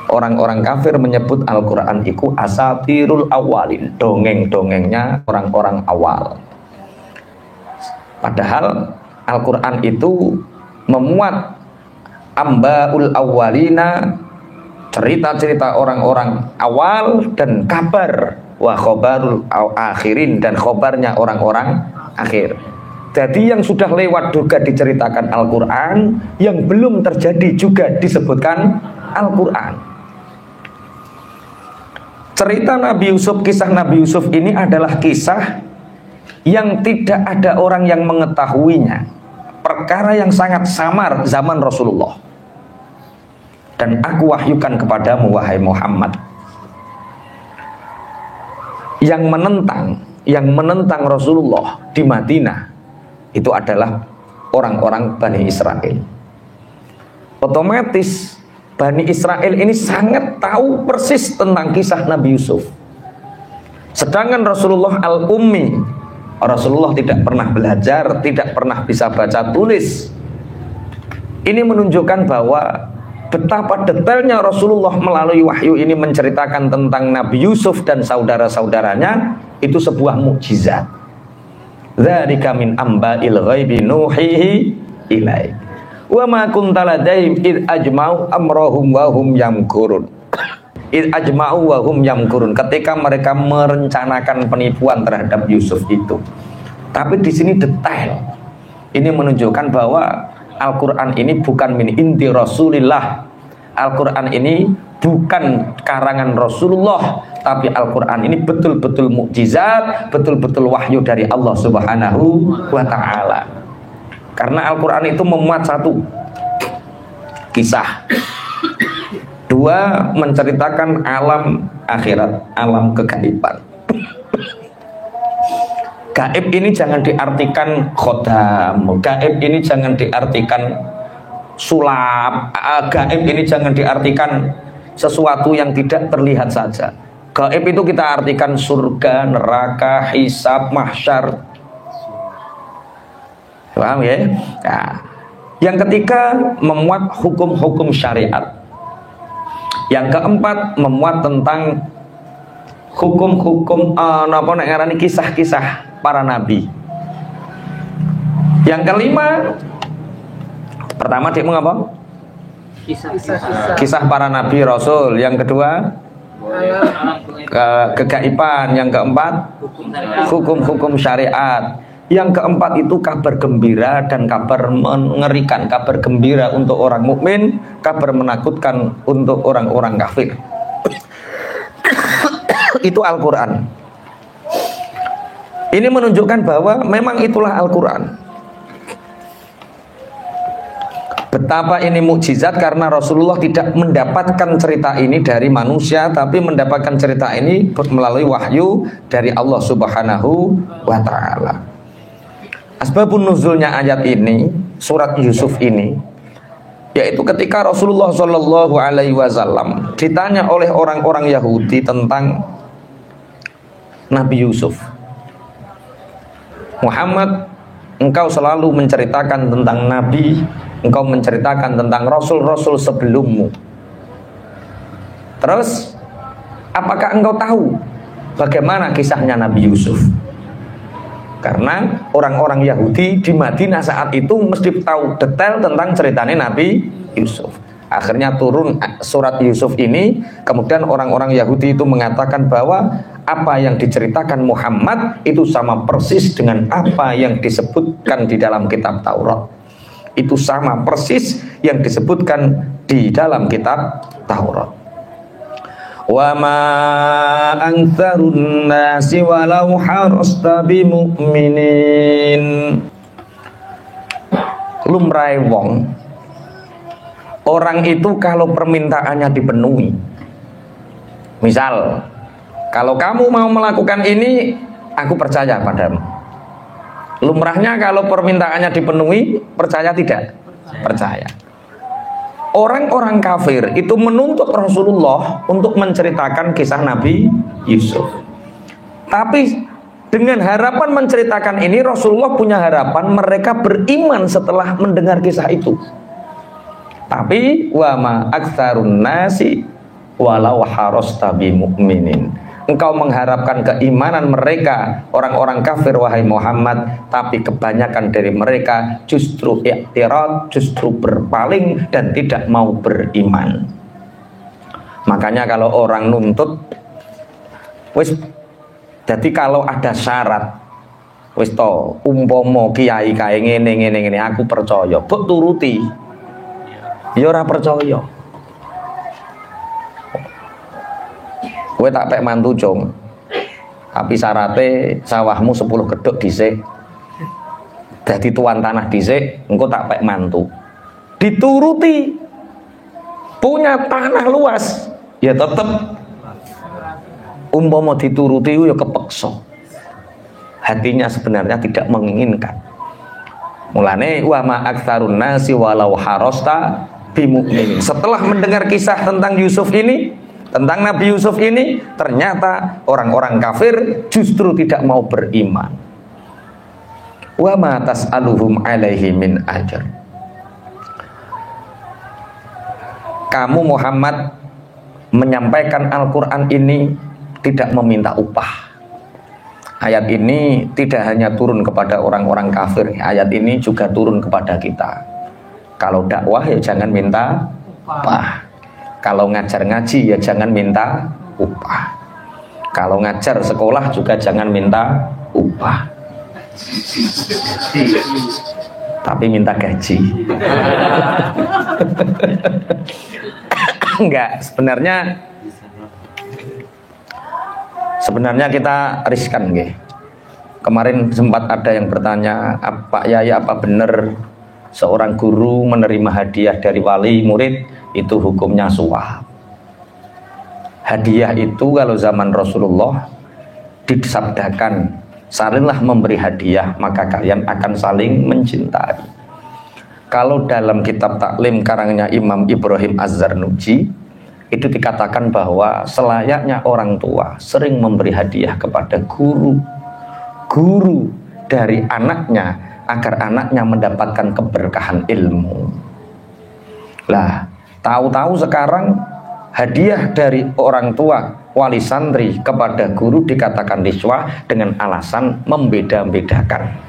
Orang-orang kafir menyebut Al-Quran itu asatirul awalin, dongeng-dongengnya orang-orang awal. Padahal Al-Quran itu memuat ambaul awalina, cerita-cerita orang-orang awal, dan kabar wa khobarul akhirin, dan khobarnya orang-orang akhir. Jadi yang sudah lewat juga diceritakan Al-Quran, yang belum terjadi juga disebutkan Al-Quran. Cerita Nabi Yusuf, kisah Nabi Yusuf ini adalah kisah yang tidak ada orang yang mengetahuinya. Perkara yang sangat samar zaman Rasulullah. Dan aku wahyukan kepadamu wahai Muhammad. Yang menentang Rasulullah di Madinah itu adalah orang-orang Bani Israel. Otomatis Bani Israel ini sangat tahu persis tentang kisah Nabi Yusuf. Sedangkan Rasulullah al-ummi, Rasulullah tidak pernah belajar, tidak pernah bisa baca tulis. Ini menunjukkan bahwa betapa detailnya Rasulullah melalui wahyu ini menceritakan tentang Nabi Yusuf dan saudara-saudaranya, itu sebuah mukjizat. Dzalika min amba'il ghaibi nuhihi ilaik. Wa ma kunta ladaihim id ajma'u amrahum wa hum yamkurun. Id ajma'u wa hum yamkurun, ketika mereka merencanakan penipuan terhadap Yusuf itu. Tapi di sini detail. Ini menunjukkan bahwa Al-Qur'an ini bukan min inti Rasulillah. Al-Qur'an ini bukan karangan Rasulullah, tapi Al-Qur'an ini betul-betul mukjizat, betul-betul wahyu dari Allah Subhanahu wa taala. Karena Al-Quran itu memuat satu, kisah. Dua, menceritakan alam akhirat, alam kegaiban. Gaib ini jangan diartikan khodam, gaib ini jangan diartikan sulap, gaib ini jangan diartikan sesuatu yang tidak terlihat saja. Gaib itu kita artikan surga, neraka, hisab, mahsyar. Paham ya? Nah, yang ketiga memuat hukum-hukum syariat. Yang keempat memuat tentang hukum-hukum kisah-kisah para nabi. Yang kelima, pertama dia mengapa? Kisah para nabi rasul. Yang kedua kegaiban. Yang keempat hukum-hukum syariat. Yang keempat itu kabar gembira dan kabar mengerikan. Kabar gembira untuk orang mukmin, kabar menakutkan untuk orang-orang kafir. Itu Al-Quran. Ini menunjukkan bahwa memang itulah Al-Quran. Betapa ini mukjizat karena Rasulullah tidak mendapatkan cerita ini dari manusia, tapi mendapatkan cerita ini melalui wahyu dari Allah Subhanahu wa ta'ala. Asbabun nuzulnya ayat ini, surat Yusuf ini, yaitu ketika Rasulullah Shallallahu Alaihi Wasallam ditanya oleh orang-orang Yahudi tentang Nabi Yusuf. Muhammad, engkau selalu menceritakan tentang Nabi, engkau menceritakan tentang Rasul-Rasul sebelummu. Terus, apakah engkau tahu bagaimana kisahnya Nabi Yusuf? Karena orang-orang Yahudi di Madinah saat itu mesti tahu detail tentang ceritanya Nabi Yusuf. Akhirnya turun surat Yusuf ini. Kemudian orang-orang Yahudi itu mengatakan bahwa apa yang diceritakan Muhammad itu sama persis dengan apa yang disebutkan di dalam kitab Taurat. Itu sama persis yang disebutkan di dalam kitab Taurat. Wa ma aktsarun nasi walau harasta bimu'minin. Lumrahe wong, orang itu kalau permintaannya dipenuhi. Misal, kalau kamu mau melakukan ini, aku percaya padamu. Lumrahnya kalau permintaannya dipenuhi, percaya tidak? Percaya. Orang-orang kafir itu menuntut Rasulullah untuk menceritakan kisah Nabi Yusuf. Tapi dengan harapan menceritakan ini, Rasulullah punya harapan mereka beriman setelah mendengar kisah itu. Tapi wa ma aktsarun nasi walau harasta bimu'minin. Engkau mengharapkan keimanan mereka orang-orang kafir wahai Muhammad, tapi kebanyakan dari mereka justru i'tirad, justru berpaling dan tidak mau beriman. Makanya kalau orang nuntut wis, jadi kalau ada syarat wis to umpama kiai kae ngene aku percaya, mbok turuti. Ya ora percaya. Kowe tak pek mantu cung. Tapi syaratnya sawahmu 10 keduk dhisik. Dadi tuan tanah dhisik, engko tak pek mantu. Dituruti. Punya tanah luas, ya tetep umpama dituruti ya kepeksa. Hatinya sebenarnya tidak menginginkan. Mulane wa ma aktsarun nasi walau harasta bimu'min. Setelah mendengar kisah tentang Yusuf ini, tentang Nabi Yusuf ini, ternyata orang-orang kafir justru tidak mau beriman. Wa ma tas'aluhum alaihi min ajr. Kamu Muhammad menyampaikan Al-Quran ini tidak meminta upah. Ayat ini tidak hanya turun kepada orang-orang kafir, ayat ini juga turun kepada kita. Kalau dakwah ya jangan minta upah. Kalau ngajar ngaji ya jangan minta upah. Kalau ngajar sekolah juga jangan minta upah. Tapi minta gaji. Enggak, sebenarnya kita riskan nggih. Kemarin sempat ada yang bertanya, Pak Yai, apa benar seorang guru menerima hadiah dari wali murid itu hukumnya suap? Hadiah itu kalau zaman Rasulullah disabdakan, salinglah memberi hadiah maka kalian akan saling mencintai. Kalau dalam kitab taklim karangnya Imam Ibrahim Az-Zarnuji itu dikatakan bahwa selayaknya orang tua sering memberi hadiah kepada guru dari anaknya agar anaknya mendapatkan keberkahan ilmu. Lah, tahu-tahu sekarang hadiah dari orang tua wali santri kepada guru dikatakan riswah dengan alasan membeda-bedakan.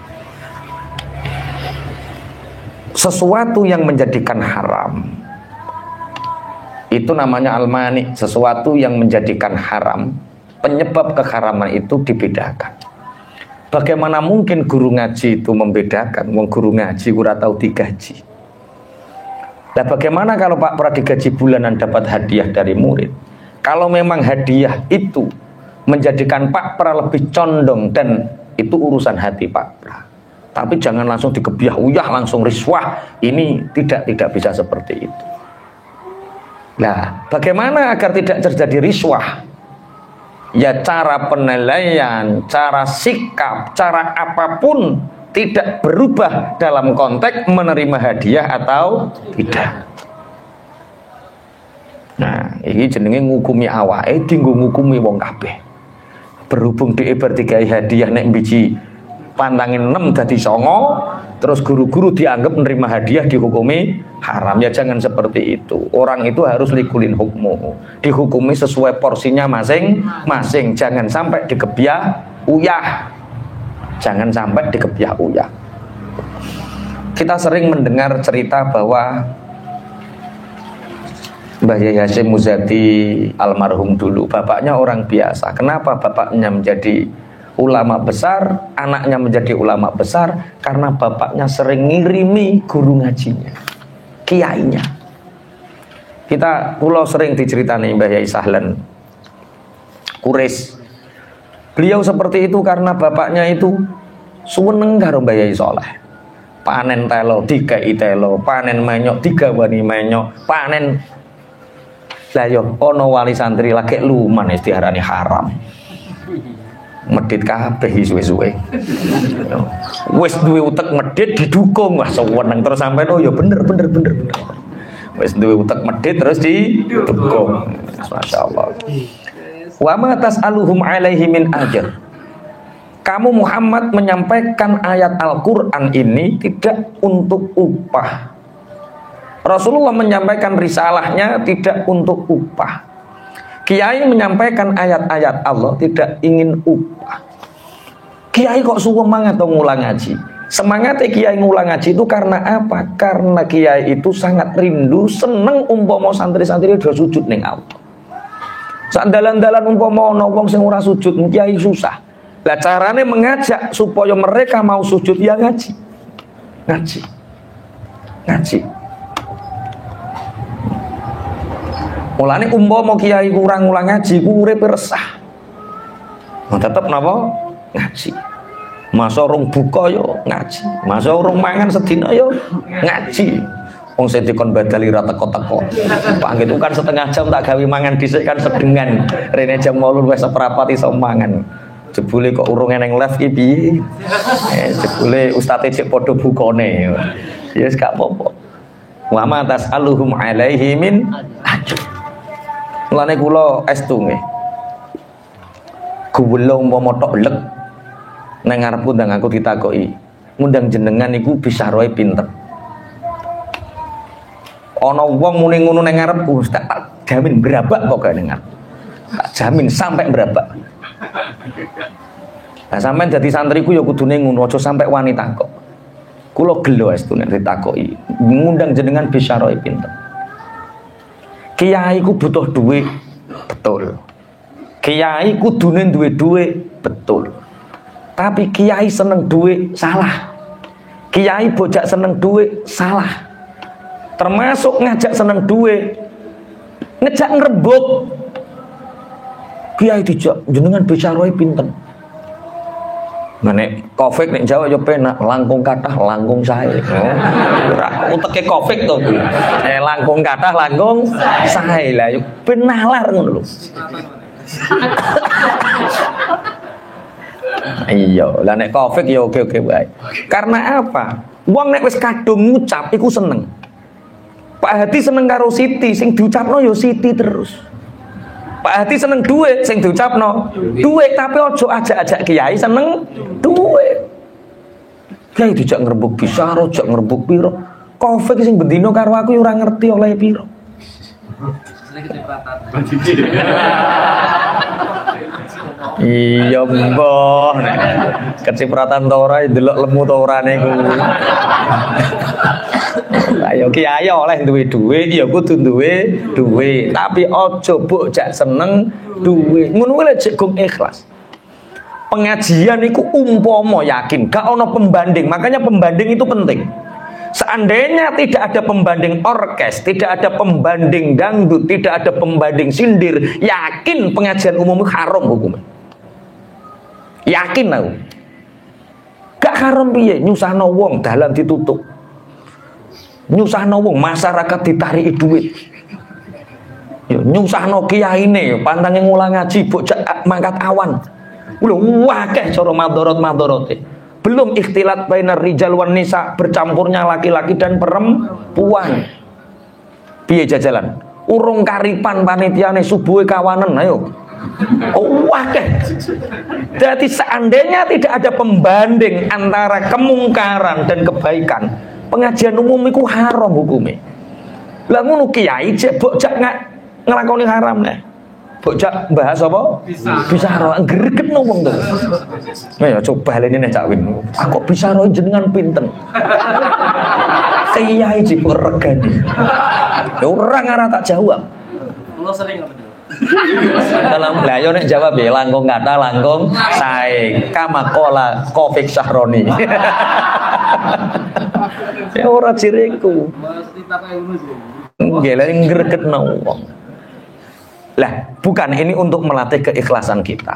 Sesuatu yang menjadikan haram itu namanya al-mani, sesuatu yang menjadikan haram, penyebab keharaman itu dibedakan. Bagaimana mungkin guru ngaji itu membedakan? Wong guru ngaji ora tau digaji. Nah, bagaimana kalau Pak Pra digaji bulanan dapat hadiah dari murid? Kalau memang hadiah itu menjadikan Pak Pra lebih condong dan itu urusan hati Pak Pra. Tapi jangan langsung digebiah uyah, langsung riswah. Ini tidak bisa seperti itu. Nah, bagaimana agar tidak terjadi riswah? Ya cara penilaian, cara sikap, cara apapun tidak berubah dalam konteks menerima hadiah atau tidak. Nah, ini jenenge ngukumi awake dienggo ngukumi wong kabeh. Berhubung dhek bertigai hadiah nek biji pantangin 6 dadi 9, terus guru-guru dianggap menerima hadiah dihukumi haram. Ya jangan seperti itu. Orang itu harus likulin hukmu, dihukumi sesuai porsinya masing-masing. Jangan sampai dikebiah uyah. Jangan sampai dikebiah uyah. Kita sering mendengar cerita bahwa Mbah Yai Hasyim Muzadi almarhum dulu, bapaknya orang biasa. Kenapa bapaknya menjadi ulama besar, anaknya menjadi ulama besar? Karena bapaknya sering ngirimi guru ngajinya, kiainya. Pulau sering diceritani Mbah Yai Sahlan Kuris. Beliau seperti itu karena bapaknya itu suweneng karo Mbah Yai Soleh. Panen telo dikai telo, panen menyok digawani menyok, panen. Lah yo ono wali santri lagi luman diarani haram. Medit kabeh suwe-suwe. Wis duwe utek medit didukung, wah seweneng terus sampean oh ya bener. Wis duwe utek medit terus didukung. Masyaallah. Wa ma tas'aluhum alaihi min ajr. Kamu Muhammad menyampaikan ayat Al-Qur'an ini tidak untuk upah. Rasulullah menyampaikan risalahnya tidak untuk upah. Kiai menyampaikan ayat-ayat Allah tidak ingin upah. Kiai kok suwemang atau ngulang ngaji? Semangatnya kiai ngulang ngaji itu karena apa? Karena kiai itu sangat rindu, seneng umpama santri-santri udah sujud ning Allah. Sak dalan-dalan umpama ana wong sing ora sujud, kiai susah. Lah carane mengajak supaya mereka mau sujud ya ngaji. Ngaji. Mulane umpama kiai kurang ngulang ngaji ku urip resah. Nah, tetep napa? Ngaji. Masa urung buka yo ngaji. Masa urung mangan sedina yo ngaji. Wong sing dikon badali ra teko-teko. Pak itu kan setengah jam tak gawe mangan dhisik kan sedengan. Rene jam 8 wis seprapat iso mangan. Jebule kok urung eneng live iki piye? Jebule ustaze cek padha bukane. Ya wis gak apa-apa. Wa ma tasaluhum alaihi min ajr. Mulane kula estu nggih. Kuwula umpama tok lek nang ngarep undang aku ditakoki, ngundang jenengan iku bisa roe pinter. Ana wong muni ngono nang ngarepku, tak jamin berabak pokoke nang ngarep. Tak jamin sampai berabak. Lah sampean dadi santriku ya kudune ngono, aja sampai wani takok. Kula gelo estu nek ditakoki, ngundang jenengan bisa roe pinter. Kiai ku butuh duit, betul. Kiai kudune duwe duit, betul. Tapi kiai seneng duit, salah. Kiai bojak seneng duit, salah. Termasuk ngajak seneng duit, ngejak ngerebut. Kiai dijak jenengan bicara pinten. Nah nek Covid nek Jawa yo penak, langkung kathah langkung sae. Ora uteke Covid to. Langkung kathah langkung sae lah yo ben nalar ngono lho. Iya, lah nek Covid ya oke-oke wae. Karena apa? Wong nek wis kadung ngucap iku seneng. Pak Hadi seneng karo Siti, sing diucapno ya Siti terus. Pak Hadi seneng duit, sing diucapno duit, tapi ojo ajak-ajak kiai seneng duit. Kiai dijak ngerebuk bisa, ojak ngerebuk piro. Covid sing bendino karo aku ya ora ngerti oleh piro. Iya mbah, kecipratan ta ora delok lemu ta orane ku. Ayo kiai oleh duwe duit ya kudu duwe duit, tapi aja mbok jak seneng duit. Ngono kuwi lek gong ikhlas. Pengajian iku umpama yakin, gak ono pembanding. Makanya pembanding itu penting. Seandainya tidak ada pembanding orkes, tidak ada pembanding dangdut, tidak ada pembanding sindir, yakin pengajian umum haram hukumnya. Yakin aku. Gak haram piye nyusahno wong dalan ditutup. Nyusahno wong masyarakat ditarik duit. Yo nyusahno kiyaine pantange ngulang ngaji bocah mangkat awan. Lho akeh cara madharat-madharate. Belum ikhtilat bainar rijal wan nisa, bercampurnya laki-laki dan perempuan. Piye jajalan? Urung karipan panitiane subuhe kawanen ayo. Akeh. Jadi seandainya tidak ada pembanding antara kemungkaran dan kebaikan, pengajian umum itu haram hukumnya. Lah ngono kiai cek bocah nglakoni haram nek. Bocah bahas apa? Bisa roh gregetno wong to. Ya coba lene nek Cak Win. Aku bisa roh jenengan pinten. Kiai jipur regani. Ya ora ngara tak jawab. Kula sering dalam lah yo nek jawab ya langkung kata langkung sae kamakola Kofik Sahroni. Ya ora ciriku. Nggih lha gregetno wong. Lah, bukan ini untuk melatih keikhlasan kita.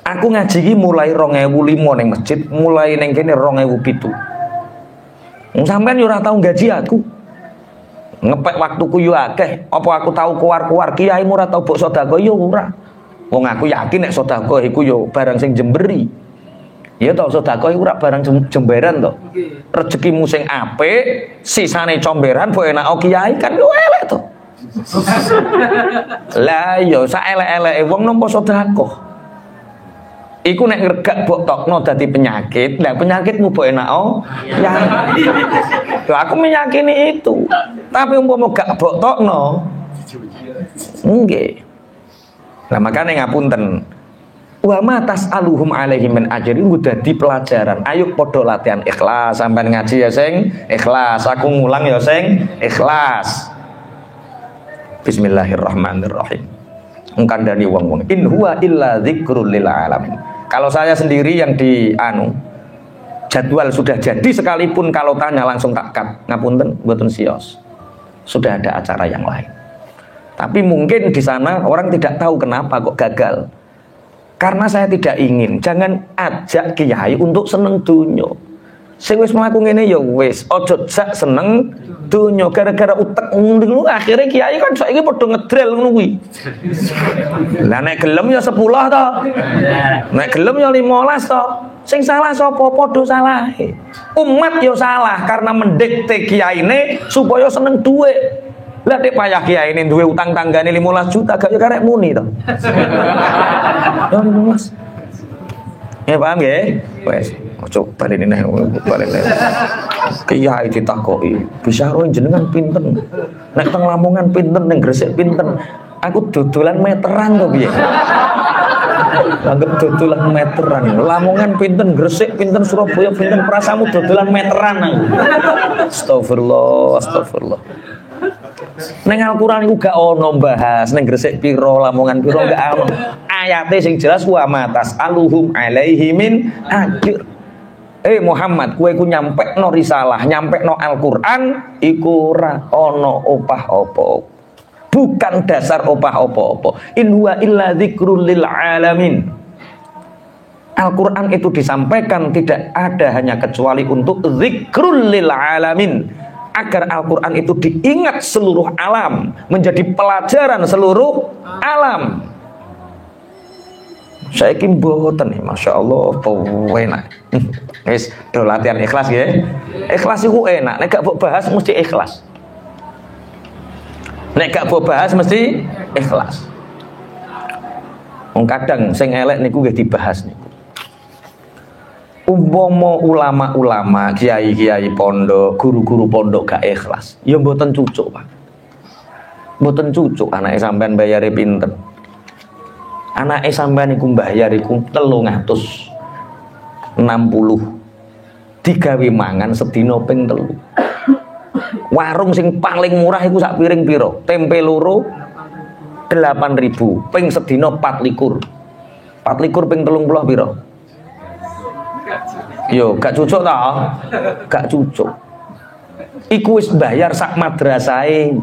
Aku ngaji iki mulai 2005 ning masjid, mulai ning kene 2007. Sampeyan yo ora tau gaji aku. Ngepek waktuku yo akeh. Apa aku tahu keluar-keluar kiai ora tau mbok sedekah yo ora. Wong aku yakin nek sedekah iku yo barang sing jemberi. Ya to sedekah iku ora barang jemberan to. Rezekimu sing apik, sisane comberan mbok enak kiai kan yo elek to. Lah yo saelek-eleke wong nampa sedekah. Iku nek ngregak mbok tokno dadi penyakit, lah penyakitmu mbok enak ya. Lho aku meyakini itu. Tapi umpama gak mbok tokno nggih. Nah makanya ngapunten, wa ma tas'aluhum alaihi min ajrin dadi pelajaran. Ayo padha latihan ikhlas, sampean ngaji ya sing ikhlas, aku ngulang ya sing ikhlas. Bismillahirrahmanirrahim. Ngkandani wong-wong, in huwa illa dzikrul lil alamin. Kalau saya sendiri yang jadwal sudah jadi sekalipun kalau tanya langsung tak cut. Ngapunten mboten sios. Sudah ada acara yang lain. Tapi mungkin di sana orang tidak tahu kenapa kok gagal. Karena saya tidak ingin, jangan ajak kiai untuk seneng dunyo. Sing wis mlaku ngene ya wis, aja jak seneng dunyo gara-gara utek ngono akhirnya kiai kan saiki padha ngedrel ngono kuwi. Lah nek gelem ya 10 to. Nek gelem ya 15 to. Sing salah sapa padha salahe. Umat ya salah karena mendikte kiyaine supaya seneng duit. Lah dek payah kiai ini duwe utang tanggane 15 juta gak ya karek muni to. Ya 15. Ya paham ya? Wes, coba ini nih, balik nih. Kiai ditakoki, bisa roh jenengan pinten. Nek teng Lamongan pinten, ning Gresik pinten. Aku dodolan meteran to piye? Anggap dodolan meteran. Lamongan pinten, Gresik pinten, Surabaya pinten, prasamu dodolan meteran. Astagfirullah, astagfirullah. Neng Al-Qur'an iku gak ono bahas neng Gresik piro, Lamongan piro gak ono. Ayate sing jelas wa matas aluhum alaihi min ajr. Muhammad, kowe ku nyampekno risalah, nyampekno Al-Qur'an iku ora ono opah apa. Bukan dasar opah apa-apa. In huwa illa dzikrul lil alamin. Al-Qur'an itu disampaikan tidak ada hanya kecuali untuk dzikrul lil alamin. Agar Al-Quran itu diingat seluruh alam, menjadi pelajaran seluruh alam. Saya yakin boten nih, masya Allah, enak. Guys, do latihan ikhlas ya. Ikhlas itu enak. Nek gak bahas mesti ikhlas. Nek gak bahas mesti ikhlas. Kadang sing elek niku nggih dibahas niku. Umpama ulama-ulama, kiai-kiai pondok, guru-guru pondok gak ikhlas, ya mboten cucuk, Pak. Mboten cucuk anake sampean bayare pinten. Anake sampean iku mbayar iku 360. Digawe mangan sedina ping 3. Warung sing paling murah iku sak piring piro? Tempe loro 8.000, ping sedina 24. 24 ping 30 piro? Yo, gak cucuk ta? Gak cucuk. Iku wis bayar sak madrasahe,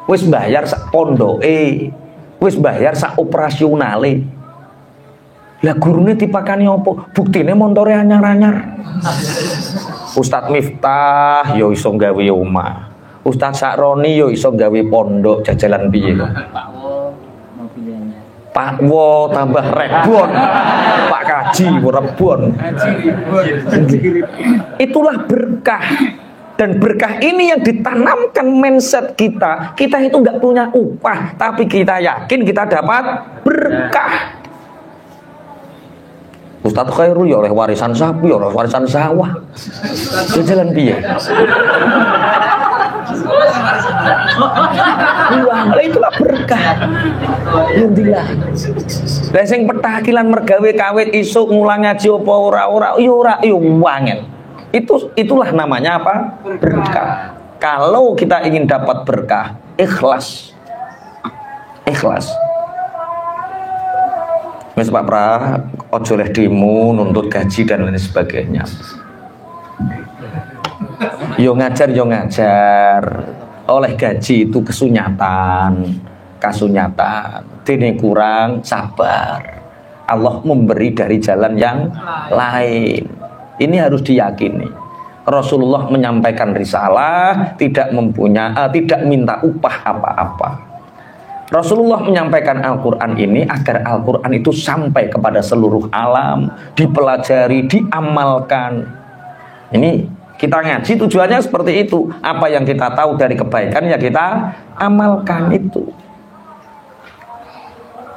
wis bayar sak pondoke, wis bayar sak operasionale. Lah gurune dipakani apa? Buktine montore anyar-anyar. Ustadz Miftah yo iso gawe omah. Ustadz Sakroni yo iso gawe pondok, jajalan piye kok? Pak Wo tambah Rebon, Pak Kaji Rebon. Itulah berkah. Dan berkah ini yang ditanamkan mindset kita. Kita itu nggak punya upah, tapi kita yakin kita dapat berkah. Ustadz Khairul ya oleh warisan sapi, oleh warisan sawah. Jalan piye? Itulah berkah. Alhamdulillah. Lah sing petakilan mergawe kawit isuk ngulang ngaji apa ora yo wangel. Itulah namanya apa? Berkah. Kalau kita ingin dapat berkah, ikhlas. Ikhlas. Wis Pak Pra, ojo leh demo nuntut gaji dan lain sebagainya. Yo ngajar. Oleh gaji itu kasunyatan. Dene kurang sabar. Allah memberi dari jalan yang lain. Ini harus diyakini. Rasulullah menyampaikan risalah, tidak minta upah apa-apa. Rasulullah menyampaikan Al-Quran ini agar Al-Quran itu sampai kepada seluruh alam, dipelajari, diamalkan. Ini kita ngaji tujuannya seperti itu. Apa yang kita tahu dari kebaikan ya kita amalkan itu.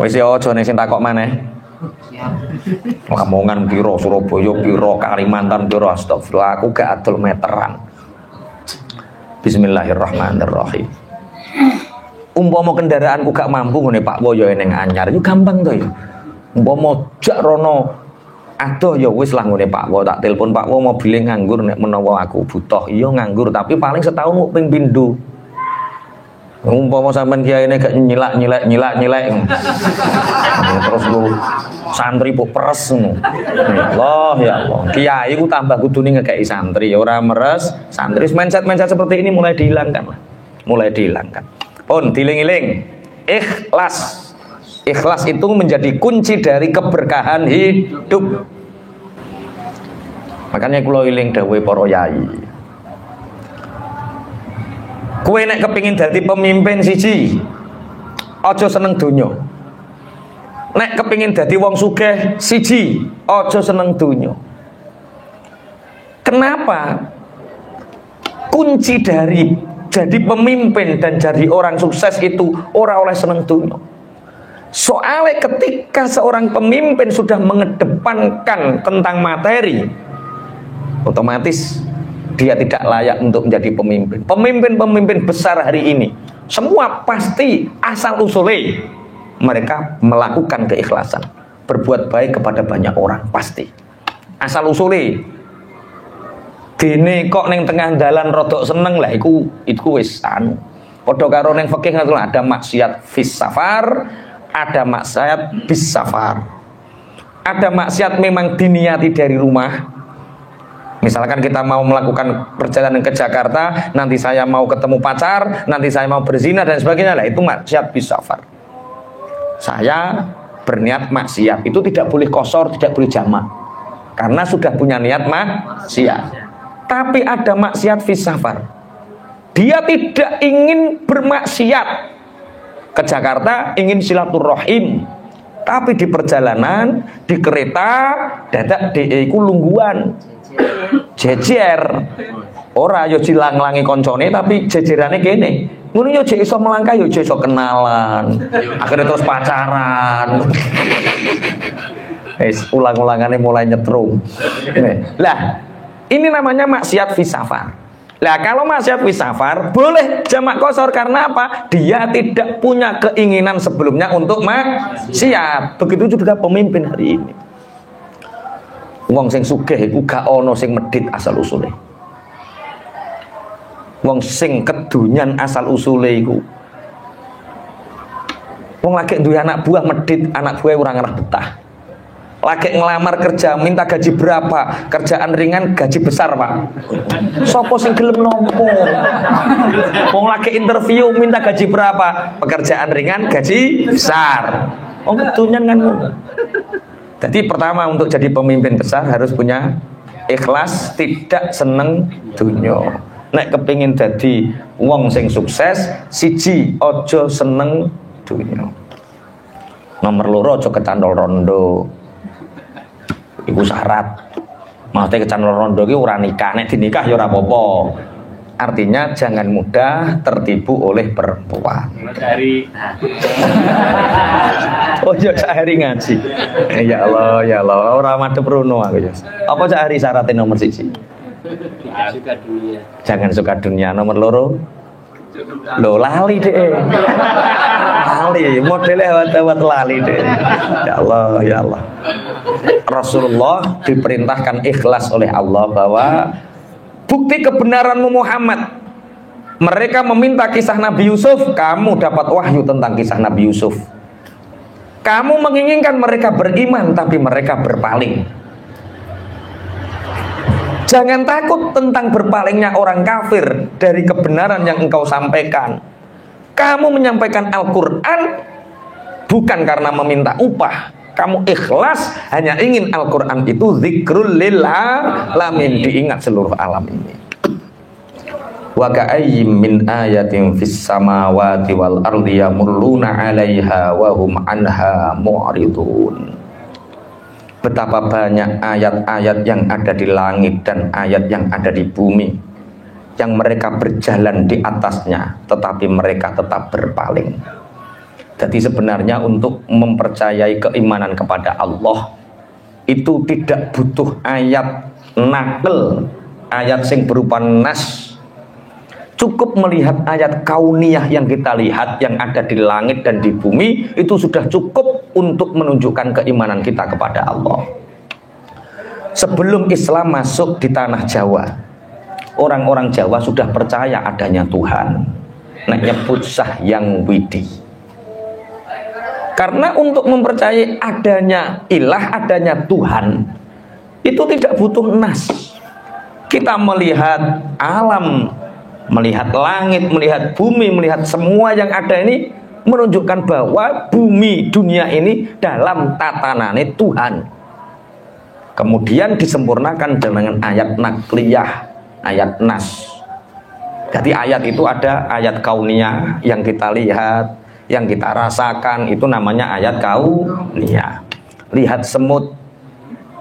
Wis yo aja ning sing takok maneh. Lamongan piro, Surabaya piro, Kalimantan piro, astagfirullah aku gak adol meteran. Bismillahirrahmanirrahim. Umpama kendaraanku gak mampu ngene Pak Wo ya ning anyar, yo gampang to ya. Umpama jak rono adoh ya wis lah ngene Pak Wo, tak telepon Pak Wo mobile nganggur nek menawa aku butuh. Iya nganggur tapi paling setahun mung ping pindho. Umpama sampean kiyaine gak nyilak. Terus lu santri kok peres ngono. Allah ya Allah. Kiai ku tambah kudune ngekeki santri, ora meres santri. Mindset seperti ini mulai dihilangkan lah. Mulai dihilangkan. Pun diling-iling, ikhlas. Ikhlas itu menjadi kunci dari keberkahan hidup. Makanya kula iling dawuhe para yai. Kowe nek kepingin dadi pemimpin siji, aja seneng donya. Nek kepingin dadi wong sugih siji, aja seneng donya. Kenapa? Kunci dari jadi pemimpin dan jadi orang sukses itu ora oleh seneng dunia. Soalnya ketika seorang pemimpin sudah mengedepankan tentang materi, otomatis dia tidak layak untuk menjadi pemimpin. Pemimpin-pemimpin besar hari ini semua pasti asal usulnya mereka melakukan keikhlasan, berbuat baik kepada banyak orang, pasti asal usulnya. Dene kok ning tengah dalan rodok seneng lah iku wis anu. Padha karo ning fikih ngono ada maksiat fis safar, ada maksiat bis safar. Ada maksiat memang diniati dari rumah. Misalkan kita mau melakukan perjalanan ke Jakarta, nanti saya mau ketemu pacar, nanti saya mau berzina dan sebagainya lah, itu maksiat bis safar. Saya berniat maksiat, itu tidak boleh kosor, tidak boleh jamak. Karena sudah punya niat maksiat. Tapi ada maksiat fis safar. Dia tidak ingin bermaksiat ke Jakarta, ingin silaturahim. Tapi di perjalanan, di kereta, dadak DE ku lungguan. Jejer. Ora yo dilang-langi koncone tapi jejerane kene. Ngono yo jek iso melangkah yo jek iso kenalan. Akhirnya terus pacaran. Ulang-ulangannya mulai nyetrum. Lah, ini namanya maksiat fis safar. Lah kalau maksiat fis safar boleh jamak kosor karena apa? Dia tidak punya keinginan sebelumnya untuk maksiat. Begitu juga pemimpin hari ini. Wong sing sugih iku gak ono sing medhit asal usule. Wong sing kedunyan asal usule iku. Wong lagi duwe anak buah medhit, anak buah ora ngerah betah. Lagi ngelamar kerja minta gaji berapa, kerjaan ringan gaji besar Pak. Sopo sing gelem nompo. Wong lagi interview minta gaji berapa, pekerjaan ringan gaji besar. Oh ketunyan kan. Jadi pertama untuk jadi pemimpin besar harus punya ikhlas, tidak seneng dunya. Nek kepingin jadi wong sing sukses, siji ojo seneng dunya. Nomor loro ojo kecandol rondo. Iku syarat. Maksudnya kecandol rondo iki ora nikah, nek dinikah ya ora apa-apa. Artinya jangan mudah tertipu oleh perempuan. Dari oh ya sehari ngaji. Ya Allah, ora madhep rono aku ya. Apa sehari syaratnya nomor 1? suka dunia. Jangan suka dunia. Nomor loro. Loh lali deh. Lali, modelnya lewat lali deh. Ya Allah. Rasulullah diperintahkan ikhlas oleh Allah bahwa bukti kebenaranmu Muhammad. Mereka meminta kisah Nabi Yusuf, kamu dapat wahyu tentang kisah Nabi Yusuf. Kamu menginginkan mereka beriman, tapi mereka berpaling. Jangan takut tentang berpalingnya orang kafir dari kebenaran yang engkau sampaikan. Kamu menyampaikan Al-Quran bukan karena meminta upah. Kamu ikhlas hanya ingin Al-Quran itu zikrul lil alamin, diingat seluruh alam ini. Wa ka'ayyim min ayatin fis samawati wal ardi yamurruna 'alaiha wa hum anha mu'ridun. Betapa banyak ayat-ayat yang ada di langit dan ayat yang ada di bumi yang mereka berjalan di atasnya tetapi mereka tetap berpaling. Jadi sebenarnya untuk mempercayai keimanan kepada Allah itu tidak butuh ayat nakal, ayat sing berupa nas. Cukup melihat ayat kauniyah yang kita lihat, yang ada di langit dan di bumi, itu sudah cukup untuk menunjukkan keimanan kita kepada Allah. Sebelum Islam masuk di tanah Jawa, orang-orang Jawa sudah percaya adanya Tuhan. Nek nyebut Sahyang Widi. Karena untuk mempercayai adanya ilah, adanya Tuhan, itu tidak butuh nas. Kita melihat alam, melihat langit, melihat bumi, melihat semua yang ada ini menunjukkan bahwa bumi dunia ini dalam tatanane Tuhan. Kemudian disempurnakan dengan ayat nakliyah, ayat nas. Jadi ayat itu ada ayat kauniyah yang kita lihat, yang kita rasakan, itu namanya ayat kauniyah. Lihat semut,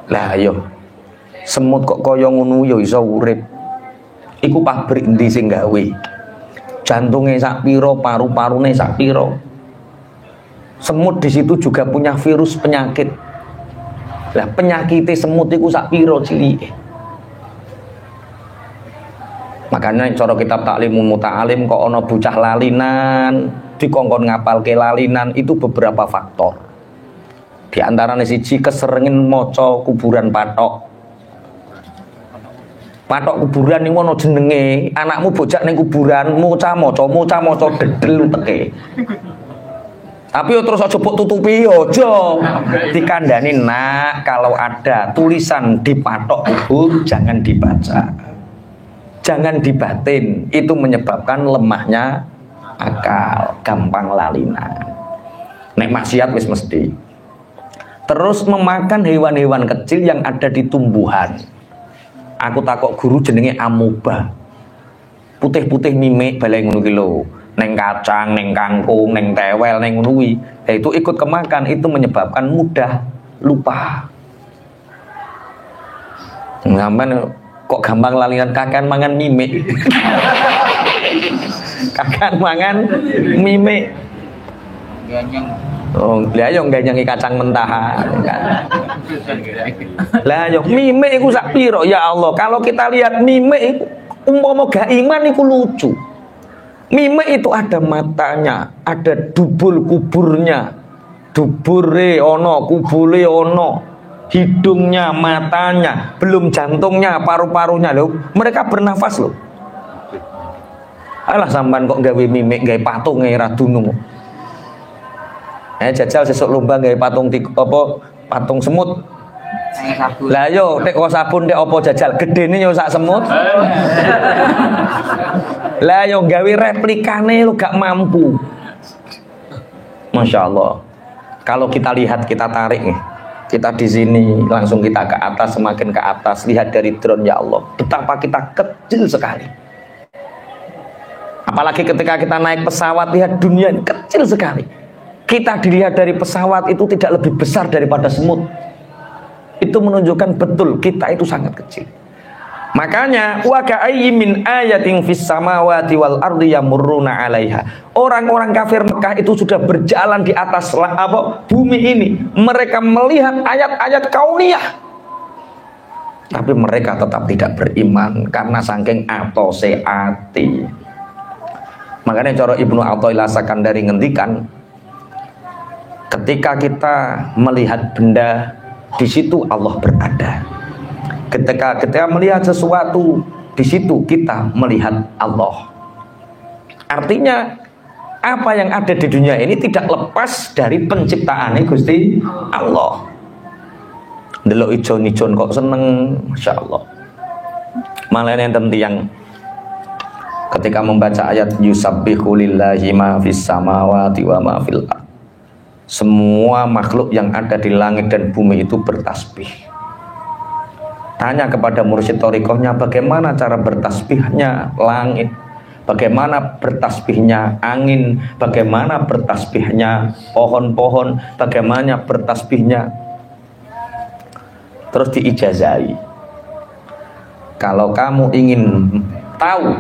lah ayo semut kok kaya ngono ya iso urip. Iku pabrik endi sing gawe? Jantunge sak pira, paru-parune sak pira. Semut di situ juga punya virus penyakit. Lah penyakite semut iku sak pira cilike. Makanya cara kitab Taklimul Muta'alim kok ana bocah lalinan, dikongkon ngapalke lalinan, itu beberapa faktor. Di antaranya siji keserengin maca kuburan patok. Patok kuburan ning ono jenenge, anakmu bojak ning kuburan moca-moca dedel teke. Tapi terus aja mbok tutupi, aja. Dikandani, nak, kalau ada tulisan di patok kubur jangan dibaca. Jangan dibatin, itu menyebabkan lemahnya akal, gampang lalinan. Nek maksiat wis mesti. Terus memakan hewan-hewan kecil yang ada di tumbuhan. Aku takok guru jenenge amoeba. Putih-putih mimik balai ngono ki lho. Neng kacang, neng kangkung, neng tewel, neng ngono kuwi. Itu ikut kemakan, itu menyebabkan mudah lupa. Ngamen kok gampang lalinan kakan mangan mimik. Kakan mangan mimik. Oh, lah yo nganyangi kacang mentahan kan. Lah yo mimik iku sak pira ya Allah. Kalau kita lihat mimik iku umpama gak iman iku lucu. Mimik itu ada matanya, ada dubul kuburnya. Dubure ono, kubule ono. Hidungnya, matanya, belum jantungnya, paru-parunya lho. Mereka bernafas lho. Alah sampean kok gawe mimik, gawe patung ra dunung. Jajal sesuk lomba gawe patung patung semut. Lah yo nek kok sabun nek apa jajal gedene yo sak semut. Lah yo gawe replikane lo gak mampu. Masya Allah. Kalau kita lihat, kita tarik nih. Kita di sini langsung kita ke atas, semakin ke atas, lihat dari drone, ya Allah, betapa kita kecil sekali. Apalagi ketika kita naik pesawat, lihat dunia kecil sekali. Kita dilihat dari pesawat itu tidak lebih besar daripada semut. Itu menunjukkan betul kita itu sangat kecil. Makanya wa ka'ayyin min ayatin fis samawati wal ardi yamurruna 'alaiha. Orang-orang kafir Mekah itu sudah berjalan di atas bumi ini. Mereka melihat ayat-ayat kauniyah. Tapi mereka tetap tidak beriman karena saking atose ati. Makanya cara Ibnu Athaillah Sakandari ngendikan, ketika kita melihat benda, di situ Allah berada. Ketika kita melihat sesuatu, di situ kita melihat Allah. Artinya apa yang ada di dunia ini tidak lepas dari penciptaan Gusti Allah. Delok ijon-ijon kok seneng, Masya Allah. Malah enten tiyang ketika membaca ayat yusabbihu lillahi ma fis samawati wa ma fil ardh. Semua makhluk yang ada di langit dan bumi itu bertasbih. Tanya kepada mursyid thariqahnya, bagaimana cara bertasbihnya langit, bagaimana bertasbihnya angin, bagaimana bertasbihnya pohon-pohon, bagaimana bertasbihnya. Terus diijazai, kalau kamu ingin tahu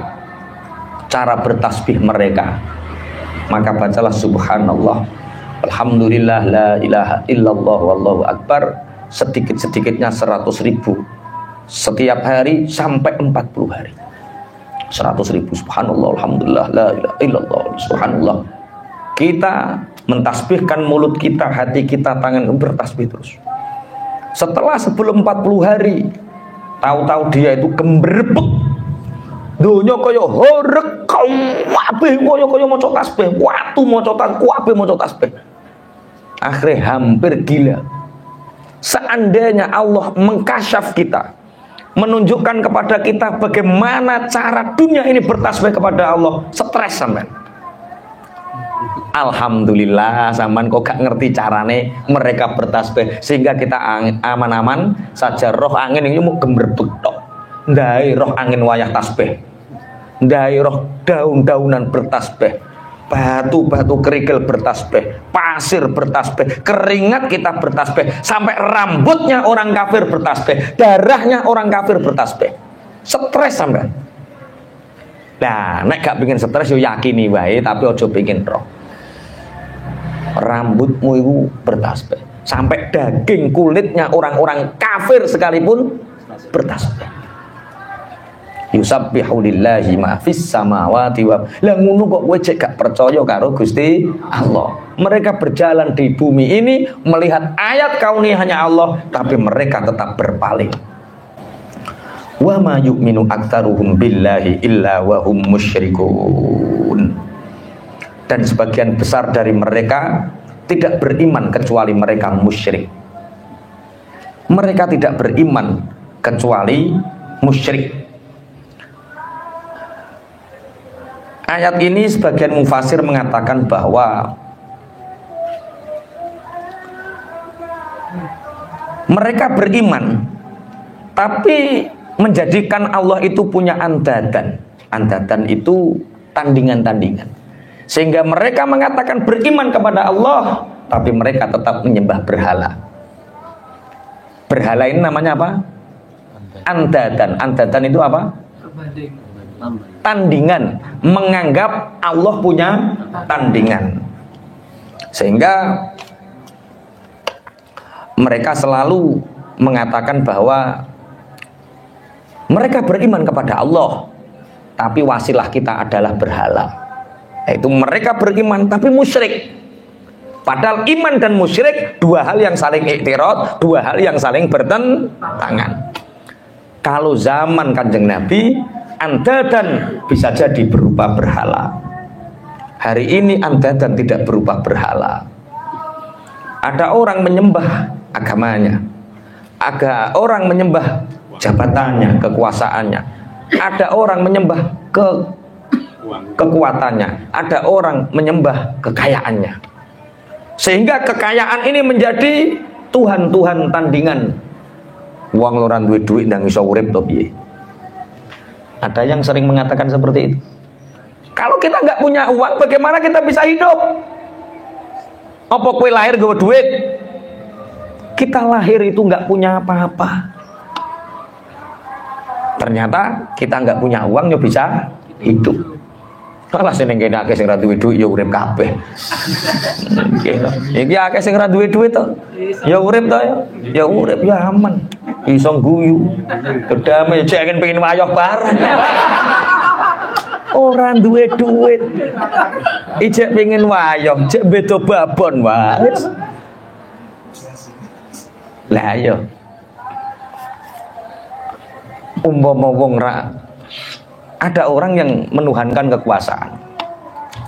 cara bertasbih mereka, maka bacalah subhanallah, alhamdulillah, la ilaha illallah, wallahu akbar, sedikit-sedikitnya 100.000 setiap hari sampai 40 hari. 100.000 subhanallah, alhamdulillah, la ilaha illallah, subhanallah. Kita mentasbihkan mulut kita, hati kita, tangan bertasbih terus. Setelah sebelum 40 hari, tahu-tahu dia itu gemberebek. Donya kaya horeg kabeh kaya maca tasbih, watu maca tasbih, kabeh maca tasbih. Akhirnya hampir gila. Seandainya Allah mengkasyaf kita, menunjukkan kepada kita bagaimana cara dunia ini bertasbih kepada Allah, stres sampean. Alhamdulillah sampean kok gak ngerti carane mereka bertasbih, sehingga kita aman-aman saja. Roh angin ini mau gemberbek tok. Ndai roh angin wayah tasbih, ndai roh daun-daunan bertasbih, batu-batu kerikil bertasbih, pasir bertasbih, keringat kita bertasbih, sampai rambutnya orang kafir bertasbih, darahnya orang kafir bertasbih. Stres sampean. Nah, nek gak pengin stres yo yakini wae, tapi ojo pengin roh. Rambutmu itu bertasbih, sampai daging kulitnya orang-orang kafir sekalipun bertasbih. Yusabbihu lillahi ma fis samawati wa la ngono kok kowe cek gak percaya karo Gusti Allah. Mereka berjalan di bumi ini melihat ayat kauniyahnya Allah, tapi mereka tetap berpaling. Wa ma yu'minu aktsaruhum billahi illa wa hum musyrikun. Dan sebagian besar dari mereka tidak beriman kecuali mereka musyrik. Mereka tidak beriman kecuali musyrik. Ayat ini sebagian mufasir mengatakan bahwa mereka beriman tapi menjadikan Allah itu punya andadan. Andadan itu tandingan-tandingan. Sehingga mereka mengatakan beriman kepada Allah, tapi mereka tetap menyembah berhala. Berhala ini namanya apa? Andadan. Andadan itu apa? Tandingan. Menganggap Allah punya tandingan. Sehingga mereka selalu mengatakan bahwa mereka beriman kepada Allah, tapi wasilah kita adalah berhala. Yaitu mereka beriman tapi musyrik. Padahal iman dan musyrik dua hal yang saling iktirad, dua hal yang saling bertentangan. Kalau zaman Kanjeng Nabi, andadan bisa jadi berupa berhala. Hari ini andadan tidak berupa berhala. Ada orang menyembah agamanya, ada orang menyembah jabatannya, kekuasaannya, ada orang menyembah kekuatannya, ada orang menyembah kekayaannya, sehingga kekayaan ini menjadi Tuhan-Tuhan tandingan. Wong loran duit ndang iso urip to piye? Ada yang sering mengatakan seperti itu. Kalau kita nggak punya uang, bagaimana kita bisa hidup? Apa kowe lahir gawe duit? Kita lahir itu nggak punya apa-apa. Ternyata kita nggak punya uang ya bisa hidup. Kalah sing kene akeh sing ra duwe duit ya urip kabeh. Iki akeh sing ra duwe duit to. Ya urip to ya. Ya urip ya aman. Iso guyu. Kedame cek pengen wayoh bareng. Ora duwe duit. Ijek pengen wayoh, cek beda babon wae. Lah ayo. Umpama wong ra ada orang yang menuhankan kekuasaan,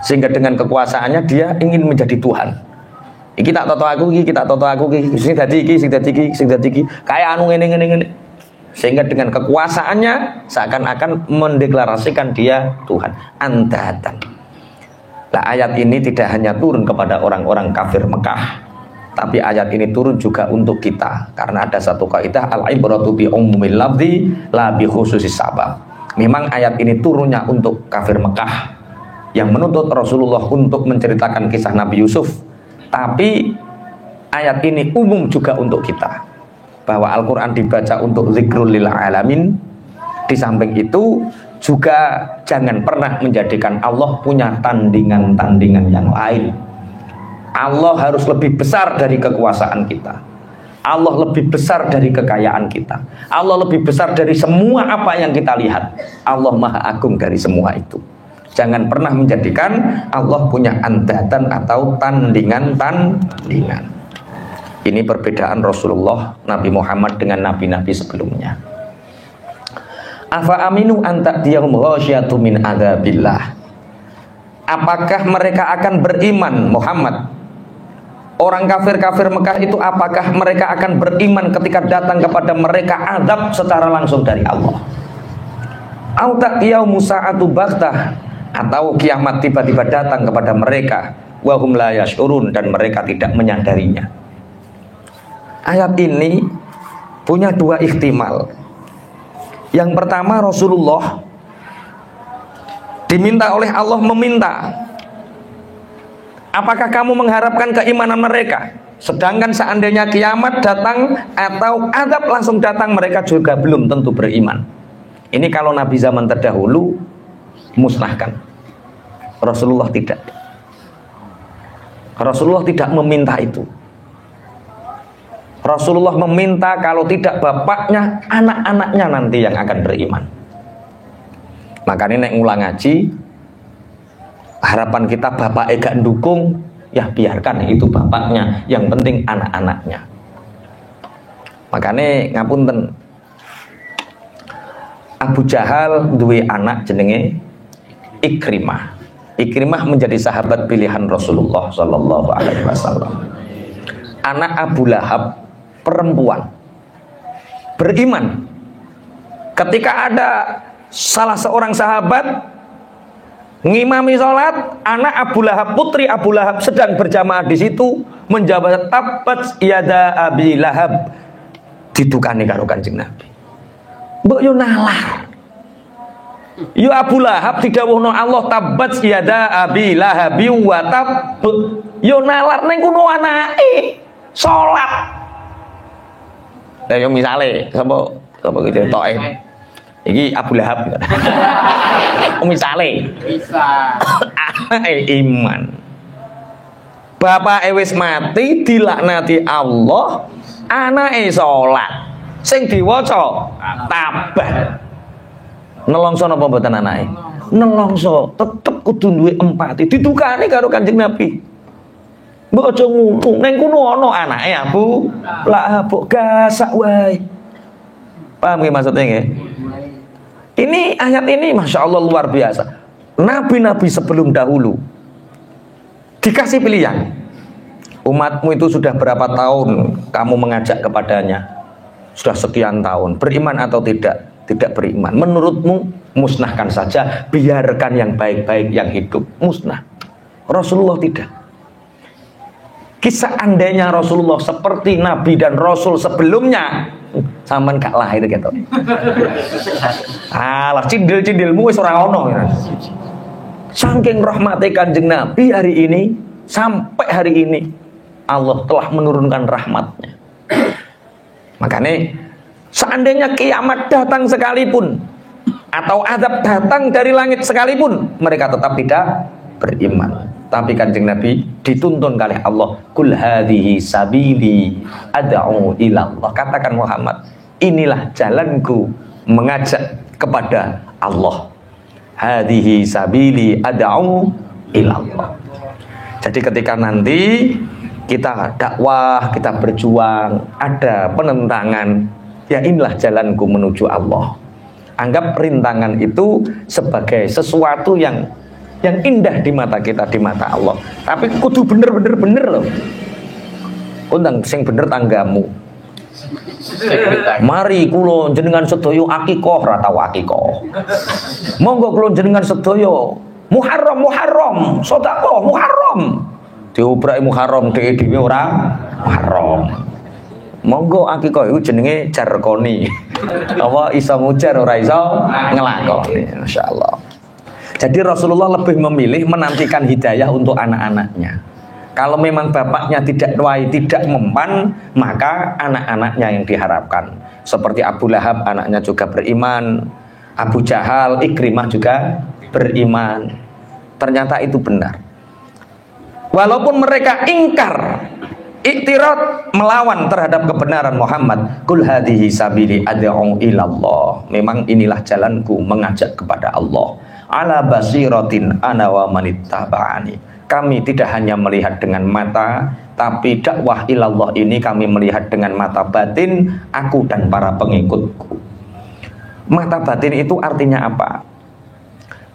sehingga dengan kekuasaannya dia ingin menjadi Tuhan. Iki tak toto aku, iki tak toto aku, iki sing dadi iki, sing dadi iki, sing dadi iki, kayak anu ngene. Sehingga dengan kekuasaannya seakan-akan mendeklarasikan dia Tuhan. Andadan. Nah, ayat ini tidak hanya turun kepada orang-orang kafir Mekah, tapi ayat ini turun juga untuk kita, karena ada satu kaidah al-ibratu bi umumil lafzi la bi khususis sabab. Memang ayat ini turunnya untuk kafir Mekah yang menuntut Rasulullah untuk menceritakan kisah Nabi Yusuf, tapi ayat ini umum juga untuk kita, bahwa Al-Quran dibaca untuk zikrul lil alamin. Di samping itu juga jangan pernah menjadikan Allah punya tandingan-tandingan yang lain. Allah harus lebih besar dari kekuasaan kita. Allah lebih besar dari kekayaan kita. Allah lebih besar dari semua apa yang kita lihat. Allah Maha Agung dari semua itu. Jangan pernah menjadikan Allah punya andatan atau tandingan-tandingan. Ini perbedaan Rasulullah Nabi Muhammad dengan nabi-nabi sebelumnya. Afa aminu an ta'tiyahum ghasyiyatun min adzabillah. Apakah mereka akan beriman, Muhammad? Orang kafir-kafir Mekah itu apakah mereka akan beriman ketika datang kepada mereka azab secara langsung dari Allah? Au ta'tiyahum sa'atu baghtah, atau kiamat tiba-tiba datang kepada mereka wa hum la yash'urun, dan mereka tidak menyadarinya. Ayat ini punya dua ihtimal. Yang pertama, Rasulullah diminta oleh Allah meminta, apakah kamu mengharapkan keimanan mereka? Sedangkan seandainya kiamat datang atau azab langsung datang, mereka juga belum tentu beriman. Ini kalau Nabi zaman terdahulu musnahkan. Rasulullah tidak. Rasulullah tidak meminta itu. Rasulullah meminta kalau tidak bapaknya, anak-anaknya nanti yang akan beriman. Makanya nek ngulang ngaji, harapan kita bapak gak mendukung, ya biarkan itu bapaknya, yang penting anak-anaknya. Makanya ngapunten, Abu Jahal duwe anak jenenge Ikrimah. Ikrimah menjadi sahabat pilihan Rasulullah Shallallahu Alaihi Wasallam. Anak Abu Lahab perempuan beriman. Ketika ada salah seorang sahabat ngimami sholat, anak Abu Lahab, putri Abu Lahab sedang berjamaah di situ, menjawab tabbat yada Abi Lahab, didukani karo Kanjeng Nabi. Mbok yo nalar. Yo Abu Lahab didhawuhno Allah tabbat yada Abi Lahab wa tab. Yo nalar ning kono anake salat. Lah yo misale sapa gitu toke. Iki Abu Lahab. Misale bisa anake iman. Bapake wis mati dilaknati Allah, anake salat. Sing diwaca tabah. Nelongso napa mboten anake? Nelongso, tetep kudu duwe empati. Didukani karo Kanjeng Nabi. Mbok aja ngono, ning kono ana anake Abu Lahab, gasak wae. Paham nggih maksudnya nggih? Ini ayat ini Masya Allah luar biasa. Nabi-nabi sebelum dahulu dikasih pilihan. Umatmu itu sudah berapa tahun kamu mengajak kepadanya? Sudah sekian tahun, beriman atau tidak? Tidak beriman. Menurutmu musnahkan saja, biarkan yang baik-baik yang hidup musnah. Rasulullah tidak. Kisah andainya Rasulullah seperti Nabi dan Rasul sebelumnya, sampean gak lahir gitu. Alah cindil-cindilmu wis ora ono. Saking rahmate Kanjeng Nabi hari ini, sampai hari ini Allah telah menurunkan rahmatnya. Makanya seandainya kiamat datang sekalipun atau azab datang dari langit sekalipun, mereka tetap tidak beriman. Tapi Kanjeng Nabi dituntun oleh Allah, kul hadhihi sabili ad'u ila Allah. Katakan Muhammad, inilah jalanku mengajak kepada Allah. Hadhihi sabili ad'u ila Allah. Jadi ketika nanti kita dakwah, kita berjuang, ada penentangan, ya inilah jalanku menuju Allah. Anggap rintangan itu sebagai sesuatu yang indah di mata kita, di mata Allah. Tapi kudu bener loh. Undang sing bener tanggamu. Mari kulo jenengan sedaya akikoh ra tau akikoh. Monggo kulo jenengan sedaya Muharram, sedekah Muharram. Diobrak Muharram dhewe ora Muharram. Monggo akikoh iku jenenge jarkoni. Apa iso mujar ora iso nglakoni. Masyaallah. Jadi Rasulullah lebih memilih menantikan hidayah untuk anak-anaknya. Kalau memang bapaknya tidak mempan, maka anak-anaknya yang diharapkan. Seperti Abu Lahab, anaknya juga beriman. Abu Jahal, Ikrimah juga beriman. Ternyata itu benar. Walaupun mereka ingkar, iktirad, melawan terhadap kebenaran Muhammad. Qul hadhihi sabili ad'u ilallah. Memang inilah jalanku mengajak kepada Allah. Ala basiratin ana wa manittaba'ani. Kami tidak hanya melihat dengan mata, tapi dakwah ilallah ini kami melihat dengan mata batin, aku dan para pengikutku. Mata batin itu artinya apa?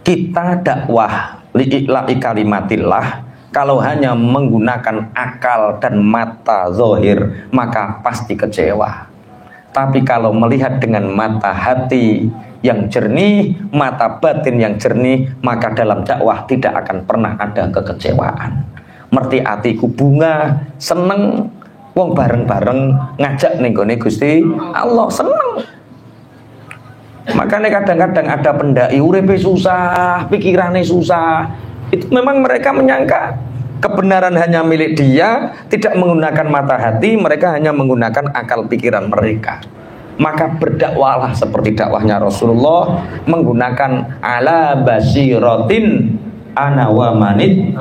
Kita dakwah li'ila'i kalimatillah, kalau hanya menggunakan akal dan mata zahir, maka pasti kecewa. Tapi kalau melihat dengan mata hati yang jernih, mata batin yang jernih, maka dalam dakwah tidak akan pernah ada kekecewaan. Merti atiku bunga, seneng, wong bareng-bareng ngajak ning gone Gusti Allah, seneng. Makanya kadang-kadang ada pendai uripe susah, pikirannya susah. Itu memang mereka menyangka kebenaran hanya milik dia, tidak menggunakan mata hati, mereka hanya menggunakan akal pikiran mereka. Maka berdakwalah seperti dakwahnya Rasulullah, menggunakan ala basiratin ana wa manit.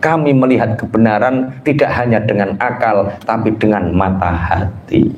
Kami melihat kebenaran tidak hanya dengan akal, tapi dengan mata hati.